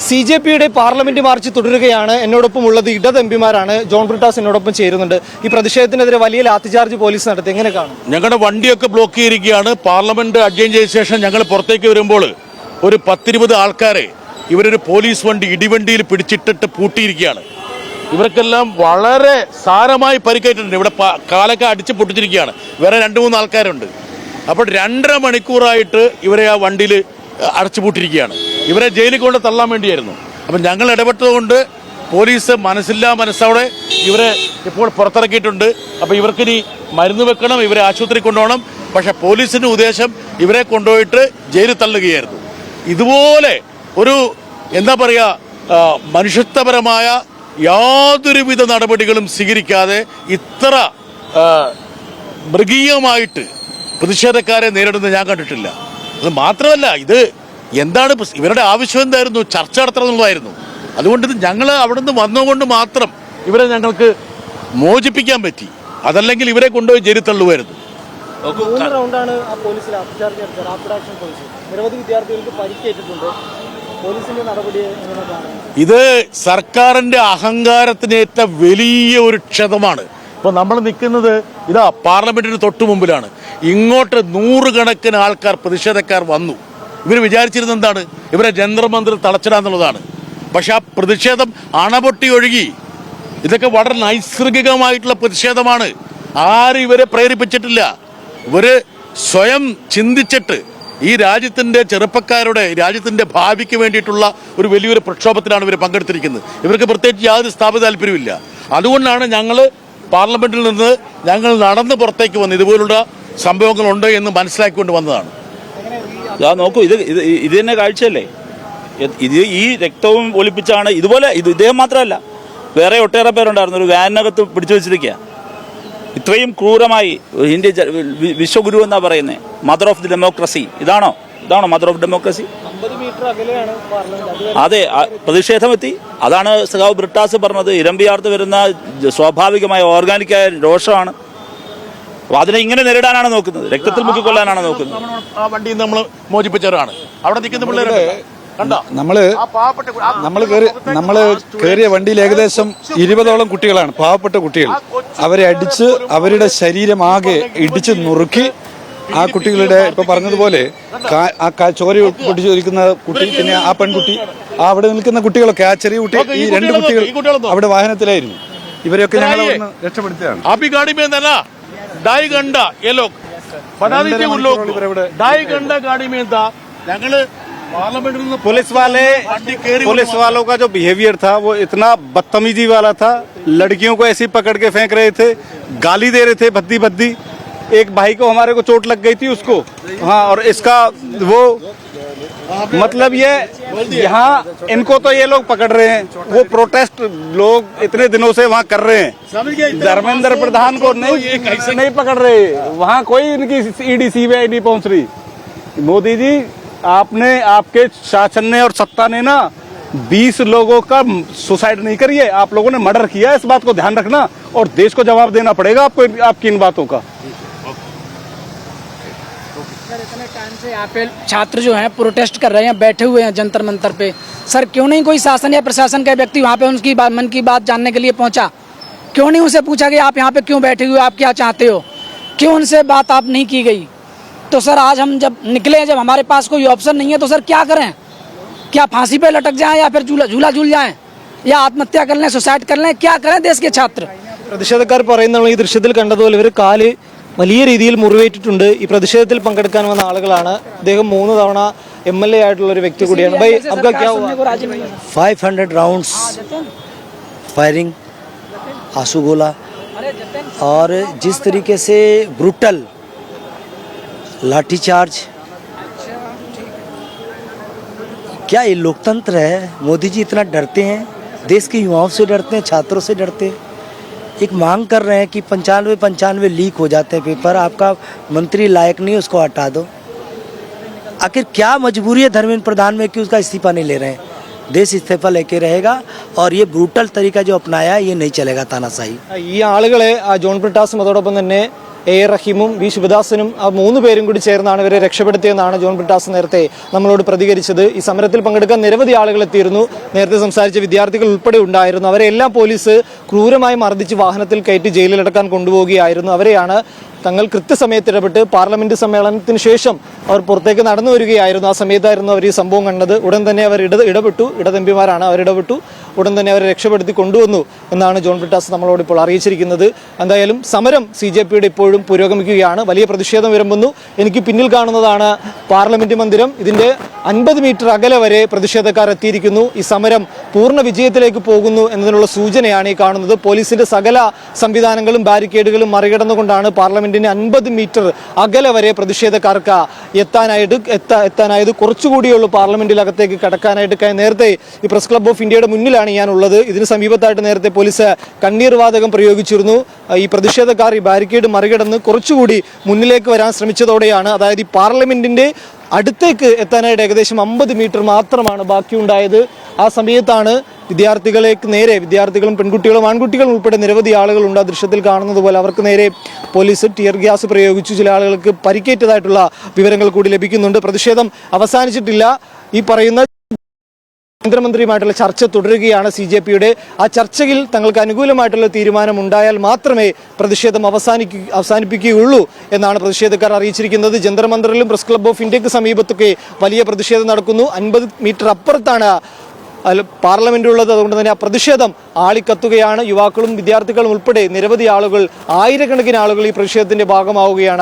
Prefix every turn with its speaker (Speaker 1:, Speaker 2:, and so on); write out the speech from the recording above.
Speaker 1: CJPയുടെ parliament March തുടരുകയാണ്. എന്നോടൊപ്പം ഉള്ളത് ഇടത് എംപിമാരാണ്. ജോൺ ബ്രിട്ടാസ് എന്നോടൊപ്പം ചേരുന്നുണ്ട്. ഈ പ്രതിഷേധത്തിനെതിരെ വലിയ ലാത്തിചാർജ് പോലീസ് നടത്തി. എങ്ങനെ കാണും?
Speaker 2: ഞങ്ങളുടെ വണ്ടിയൊക്കെ ബ്ലോക്ക് ചെയ്തിരിക്കുകയാണ്. പാർലമെന്റ് അഡ്ജേൺ ചെയ്ത ശേഷം ഞങ്ങൾ പുറത്തേക്ക് വരുമ്പോൾ ഒരു 10-20 ആൾക്കാരെ ഇവരൊരു പോലീസ് വണ്ടി ഇടിവണ്ടിയിൽ പിടിച്ചിട്ടിട്ട് പൂട്ടിയിരിക്കുകയാണ്. ഇവർക്കെല്ലാം വളരെ സാരമായി പരിക്കേറ്റിട്ടുണ്ട്. ഇവിടെ കാലൊക്കെ അടിച്ച് പൊട്ടിച്ചിരിക്കുകയാണ്. വേറെ 2-3 ആൾക്കാരുണ്ട്. അപ്പോൾ 2.5 മണിക്കൂറായിട്ട് ഇവരെ ആ വണ്ടിയിൽ അടച്ചുപൂട്ടിരിക്കുകയാണ്. ഇവരെ ജയിലിൽ കൊണ്ട് തള്ളാൻ വേണ്ടിയായിരുന്നു. അപ്പം ഞങ്ങൾ ഇടപെട്ടതുകൊണ്ട് പോലീസ് മനസ്സോടെ ഇവരെ ഇപ്പോൾ പുറത്തിറക്കിയിട്ടുണ്ട്. അപ്പോൾ ഇവർക്കിനി മരുന്ന് വെക്കണം, ഇവരെ ആശുപത്രി കൊണ്ടുപോകണം. പക്ഷേ പോലീസിൻ്റെ ഉദ്ദേശം ഇവരെ കൊണ്ടുപോയിട്ട് ജയിലിൽ തള്ളുകയായിരുന്നു. ഇതുപോലെ ഒരു എന്താ പറയുക, മനുഷ്യത്വപരമായ യാതൊരുവിധ നടപടികളും സ്വീകരിക്കാതെ ഇത്ര മൃഗീയമായിട്ട് പ്രതിഷേധക്കാരെ നേരിടുന്നത് ഞാൻ കണ്ടിട്ടില്ല. അത് മാത്രമല്ല, ഇത് എന്താണ് ഇവരുടെ ആവശ്യം എന്തായിരുന്നു? ചർച്ച നടത്തണമെന്നുള്ളതായിരുന്നു. അതുകൊണ്ട് ഞങ്ങൾ അവിടെ നിന്ന് വന്നുകൊണ്ട് മാത്രം ഇവരെ ഞങ്ങൾക്ക് മോചിപ്പിക്കാൻ പറ്റി. അതല്ലെങ്കിൽ ഇവരെ കൊണ്ടുപോയി ജയിലിൽ തള്ളുമായിരുന്നു. ഇത് സർക്കാരിന്റെ അഹങ്കാരത്തിനേറ്റ വലിയ ഒരു ക്ഷതമാണ്. ഇപ്പൊ നമ്മൾ നിൽക്കുന്നത് ഇതാ പാർലമെന്റിന് തൊട്ടു മുമ്പിലാണ്. ഇങ്ങോട്ട് 100 കണക്കിന് ആൾക്കാർ പ്രതിഷേധക്കാർ വന്നു. ഇവർ വിചാരിച്ചിരുന്നത് എന്താണ്? ഇവരെ ജന്തർ മന്ദിർ തളച്ചിടാന്നുള്ളതാണ്. പക്ഷെ ആ പ്രതിഷേധം അണപൊട്ടി ഒഴുകി. ഇതൊക്കെ വളരെ നൈസർഗികമായിട്ടുള്ള പ്രതിഷേധമാണ്. ആരും ഇവരെ പ്രേരിപ്പിച്ചിട്ടില്ല. ഇവര് സ്വയം ചിന്തിച്ചിട്ട് ഈ രാജ്യത്തിന്റെ ചെറുപ്പക്കാരുടെ, രാജ്യത്തിന്റെ ഭാവിക്ക് വേണ്ടിയിട്ടുള്ള ഒരു വലിയൊരു പ്രക്ഷോഭത്തിലാണ് ഇവർ പങ്കെടുത്തിരിക്കുന്നത്. ഇവർക്ക് പ്രത്യേകിച്ച് യാതൊരു സ്ഥാപിത താല്പര്യമില്ല. അതുകൊണ്ടാണ് ഞങ്ങൾ പാർലമെന്റിൽ നിന്ന് ഞങ്ങൾ നടന്ന് പുറത്തേക്ക് വന്ന് ഇതുപോലുള്ള സംഭവങ്ങളുണ്ട് എന്ന് മനസ്സിലാക്കിക്കൊണ്ട് വന്നതാണ്.
Speaker 3: നോക്കൂ, ഇത് തന്നെ കാഴ്ചയല്ലേ. ഈ രക്തവും ഒലിപ്പിച്ചാണ് ഇതുപോലെ. ഇദ്ദേഹം മാത്രമല്ല, വേറെ ഒട്ടേറെ പേരുണ്ടായിരുന്നു. ഒരു വാനിനകത്ത് പിടിച്ചു വെച്ചിരിക്കുക. ഇത്രയും ക്രൂരമായി ഇന്ത്യ വിശ്വഗുരു എന്നാ പറയുന്നത്, മദർ ഓഫ് ദി ഡെമോക്രസി. ഇതാണോ മദർ ഓഫ് ഡെമോക്രസി? അതെ, പ്രതിഷേധമെത്തി. അതാണ് സഖാവ് ബ്രിട്ടാസ് പറഞ്ഞത്. ഇരമ്പിയാർത്ത് വരുന്ന സ്വാഭാവികമായ ഓർഗാനിക്കായ രോഷമാണ്. അപ്പൊ അതിനെ ഇങ്ങനെ നേരിടാനാണ് നോക്കുന്നത്, രക്തത്തിൽ മുക്കിക്കൊള്ളാനാണ് നോക്കുന്നത്.
Speaker 2: ആ വണ്ടിയിൽ നമ്മൾ മോചിപ്പിച്ചവരാണ്. അവിടെ നിൽക്കുന്ന പിള്ളേരെ
Speaker 4: നമ്മള് കയറിയ വണ്ടിയിൽ ഏകദേശം 20ഓളം കുട്ടികളാണ്, പാവപ്പെട്ട കുട്ടികൾ. അവരെ അടിച്ച് അവരുടെ ശരീരം ആകെ ഇടിച്ച് നുറുക്കി. ആ കുട്ടികളുടെ ഇപ്പൊ പറഞ്ഞതുപോലെ ആ ചോര പൊട്ടിച്ചൊരിക്കുന്ന കുട്ടി, പിന്നെ ആ പെൺകുട്ടി, അവിടെ നിൽക്കുന്ന കുട്ടികളൊക്കെ, ആ ചെറിയ കുട്ടി, ഈ 2 കുട്ടികൾ അവിടെ വാഹനത്തിലായിരുന്നു. ഇവരെയൊക്കെ ഞങ്ങൾ രക്ഷപ്പെടുത്തിയാണ്.
Speaker 5: पुलिस वालों का जो बिहेवियर था वो इतना बदतमीजी वाला था। लड़कियों को ऐसे ही पकड़ के फेंक रहे थे, गाली दे रहे थे भद्दी भद्दी। एक भाई को, हमारे को चोट लग गई थी उसको। हाँ, और इसका वो मतलब ये यहाँ इनको तो ये लोग पकड़ रहे हैं, वो प्रोटेस्ट लोग इतने दिनों से वहाँ कर रहे हैं। धर्मेंद्र प्रधान को नहीं पकड़ रहे, वहाँ कोई इनकी ईडी सीबीआई नहीं पहुँच रही। मोदी जी, आपने, आपके शासन ने और सत्ता ने ना 20 लोगों का सुसाइड नहीं करी है, आप लोगों ने मर्डर किया है। इस बात को ध्यान रखना और देश को जवाब देना पड़ेगा आपको आपकी इन बातों का।
Speaker 6: इतने टाइम से यहाँ पे छात्र जो हैं प्रोटेस्ट कर रहे हैं, बैठे हुए हैं जंतर मंतर पे। सर, क्यों नहीं कोई शासन या प्रशासन का व्यक्ति वहाँ पे उनकी मन की बात जानने के लिए पहुँचा? क्यों नहीं उनसे पूछा कि आप यहाँ पे क्यों बैठे हुए, आप क्या चाहते हो? क्यों उनसे बात आप नहीं की गई? तो सर, आज हम जब निकले, जब हमारे पास कोई ऑप्शन नहीं है, तो सर क्या करें? क्या फांसी पे लटक जाएं, या फिर झूला झूल जाएं, या आत्महत्या कर लें, सुसाइड कर लें? क्या करें देश के छात्र?
Speaker 1: പ്രതിഷേധക്കാർ പറയുന്ന ഈ ദൃശ്യത്തിൽ കണ്ടതുപോലെ ഇവർ കാല് വലിയ രീതിയിൽ മുറിവേറ്റിട്ടുണ്ട്. ഈ പ്രതിഷേധത്തിൽ പങ്കെടുക്കാൻ വന്ന ആളുകളാണ്. അദ്ദേഹം 3 തവണ MLA ആയിട്ടുള്ള ഒരു വ്യക്തി കൂടിയാണ്.
Speaker 7: 500 राउंड्स फायरिंग, आंसू गोला, और जिस तरीके से ब्रूटल लाठीचार्ज, क्या ये लोकतंत्र है? मोदी जी इतना डरते हैं, देश के युवाओं से डरते हैं, छात्रों से डरते हैं। एक मांग कर रहे हैं कि 95 लीक हो जाते हैं पेपर, आपका मंत्री लायक नहीं, उसको हटा दो। आखिर क्या मजबूरी है धर्मेंद्र प्रधान में कि उसका इस्तीफा नहीं ले रहे हैं? देश इस्तीफा लेके रहेगा, और ये ब्रूटल तरीका जो अपनाया है ये नहीं चलेगा, तानाशाही।
Speaker 1: ഈ ആളുകളെ ജോൺ ബ്രിട്ടാസും അതോടൊപ്പം തന്നെ എ റഹീമും വി ശിവദാസനും ആ 3 പേരും കൂടി ചേർന്നാണ് ഇവരെ രക്ഷപ്പെടുത്തിയെന്നാണ് ജോൺ ബ്രിട്ടാസ് നേരത്തെ നമ്മളോട് പ്രതികരിച്ചത്. ഈ സമരത്തിൽ പങ്കെടുക്കാൻ നിരവധി ആളുകൾ എത്തിയിരുന്നു. നേരത്തെ സംസാരിച്ച വിദ്യാർത്ഥികൾ ഉൾപ്പെടെ ഉണ്ടായിരുന്നു. അവരെല്ലാം പോലീസ് ക്രൂരമായി മർദ്ദിച്ച് വാഹനത്തിൽ കയറ്റി ജയിലിലടക്കാൻ കൊണ്ടുപോവുകയായിരുന്നു. അവരെയാണ് തങ്ങൾ കൃത്യസമയത്ത് ഇടപെട്ട് പാർലമെന്റ് സമ്മേളനത്തിന് ശേഷം അവർ പുറത്തേക്ക് നടന്നു വരികയായിരുന്നു. ആ സമയത്തായിരുന്നു അവർ ഈ സംഭവം കണ്ടത്. ഉടൻ തന്നെ അവർ ഇടപെട്ടു. ഇടതെമ്പിമാരാണ് അവരിടപെട്ടു. ഉടൻ തന്നെ അവരെ രക്ഷപ്പെടുത്തി കൊണ്ടുവന്നു എന്നാണ് ജോൺ ബ്രിട്ടാസ് നമ്മളോട് ഇപ്പോൾ അറിയിച്ചിരിക്കുന്നത്. എന്തായാലും സമരം CJPയുടെ ഇപ്പോഴും പുരോഗമിക്കുകയാണ്. വലിയ പ്രതിഷേധം വരുമ്പോൾ എനിക്ക് പിന്നിൽ കാണുന്നതാണ് പാർലമെന്റ് മന്ദിരം. ഇതിന്റെ 50 മീറ്റർ അകലെ വരെ പ്രതിഷേധക്കാർ എത്തിയിരിക്കുന്നു. ഈ സമരം പൂർണ്ണ വിജയത്തിലേക്ക് പോകുന്നു എന്നതിനുള്ള സൂചനയാണ് ഈ കാണുന്നത്. പോലീസിന്റെ സകല സംവിധാനങ്ങളും ബാരിക്കേഡുകളും മറികടന്നുകൊണ്ടാണ് പാർലമെന്റിന് 50 മീറ്റർ അകലെ വരെ പ്രതിഷേധക്കാർക്ക് എത്താനായത്. കുറച്ചുകൂടിയുള്ളൂ പാർലമെന്റിനകത്തേക്ക് കടക്കാനായിട്ട്. നേരത്തെ ഈ പ്രസ് ക്ലബ് ഓഫ് ഇന്ത്യയുടെ മുന്നിലാണ് ഞാൻ ഉള്ളത്. ഇതിന് സമീപത്തായിട്ട് നേരത്തെ പോലീസ് കണ്ണീർ വാതകം പ്രയോഗിച്ചിരുന്നു. ഈ പ്രതിഷേധക്കാർ ഈ ബാരിക്കേഡ് മറികടന്ന് കുറച്ചുകൂടി മുന്നിലേക്ക് വരാൻ ശ്രമിച്ചതോടെയാണ്, അതായത് ഈ പാർലമെന്റിന്റെ അടുത്തേക്ക് എത്താനായിട്ട് ഏകദേശം 50 മീറ്റർ മാത്രമാണ് ബാക്കിയുണ്ടായത്. ആ സമയത്താണ് വിദ്യാർത്ഥികളേക്ക് നേരെ, വിദ്യാർത്ഥികളും പെൺകുട്ടികളും ആൺകുട്ടികളും ഉൾപ്പെടെ നിരവധി ആളുകളുണ്ട്. ആ ദൃശ്യത്തിൽ കാണുന്നത് പോലെ അവർക്ക് നേരെ പോലീസ് ടിയർ ഗ്യാസ് പ്രയോഗിച്ചു. ചില ആളുകൾക്ക് പരിക്കേറ്റതായിട്ടുള്ള വിവരങ്ങൾ കൂടി ലഭിക്കുന്നുണ്ട്. പ്രതിഷേധം അവസാനിച്ചിട്ടില്ല. ഈ പറയുന്ന കേന്ദ്രമന്ത്രിയുമായിട്ടുള്ള ചർച്ച തുടരുകയാണ് CJPയുടെ. ആ ചർച്ചയിൽ തങ്ങൾക്ക് അനുകൂലമായിട്ടുള്ള തീരുമാനം ഉണ്ടായാൽ മാത്രമേ പ്രതിഷേധം അവസാനിപ്പിക്കുകയുള്ളൂ എന്നാണ് പ്രതിഷേധക്കാർ അറിയിച്ചിരിക്കുന്നത്. ജന്തർ മന്ദറിലും പ്രസ് ക്ലബ് ഓഫ് ഇന്ത്യക്ക് സമീപത്തൊക്കെ വലിയ പ്രതിഷേധം നടക്കുന്നു. 50 മീറ്റർ അപ്പുറത്താണ് പാർലമെന്റ് ഉള്ളത്. അതുകൊണ്ട് തന്നെ ആ പ്രതിഷേധം ആളിക്കത്തുകയാണ്. യുവാക്കളും വിദ്യാർത്ഥികളും ഉൾപ്പെടെ നിരവധി ആളുകൾ, ആയിരക്കണക്കിന് ആളുകൾ ഈ പ്രതിഷേധത്തിന്റെ ഭാഗമാവുകയാണ്.